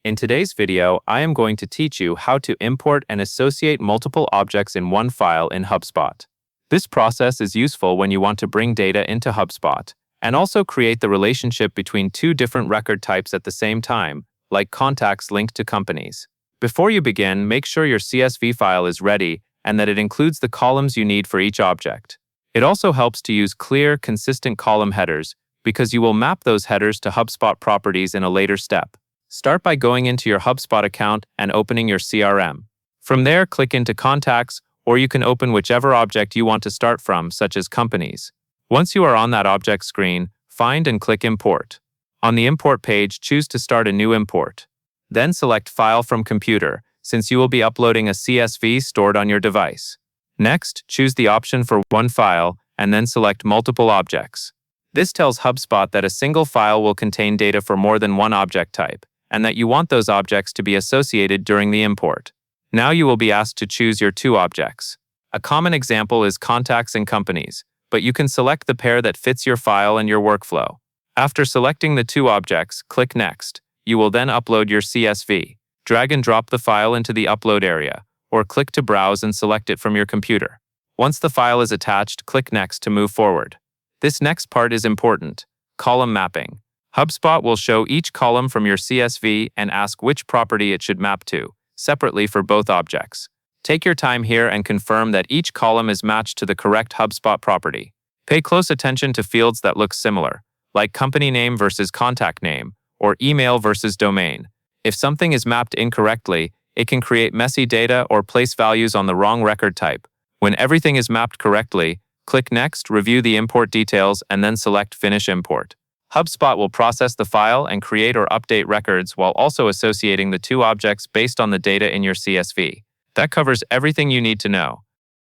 In today's video, I am going to teach you how to import and associate multiple objects in one file in HubSpot. This process is useful when you want to bring data into HubSpot and also create the relationship between two different record types at the same time, like contacts linked to companies. Before you begin, make sure your CSV file is ready and that it includes the columns you need for each object. It also helps to use clear, consistent column headers because you will map those headers to HubSpot properties in a later step. Start by going into your HubSpot account and opening your CRM. From there, click into Contacts, or you can open whichever object you want to start from, such as Companies. Once you are on that object screen, find and click Import. On the Import page, choose to start a new import. Then select File from Computer, since you will be uploading a CSV stored on your device. Next, choose the option for one file, and then select Multiple Objects. This tells HubSpot that a single file will contain data for more than one object type, and that you want those objects to be associated during the import. Now you will be asked to choose your two objects. A common example is contacts and companies, but you can select the pair that fits your file and your workflow. After selecting the two objects, click Next. You will then upload your CSV. Drag and drop the file into the upload area, or click to browse and select it from your computer. Once the file is attached, click Next to move forward. This next part is important: column mapping. HubSpot will show each column from your CSV and ask which property it should map to, separately for both objects. Take your time here and confirm that each column is matched to the correct HubSpot property. Pay close attention to fields that look similar, like company name versus contact name, or email versus domain. If something is mapped incorrectly, it can create messy data or place values on the wrong record type. When everything is mapped correctly, click Next, review the import details, and then select Finish Import. HubSpot will process the file and create or update records while also associating the two objects based on the data in your CSV. That covers everything you need to know.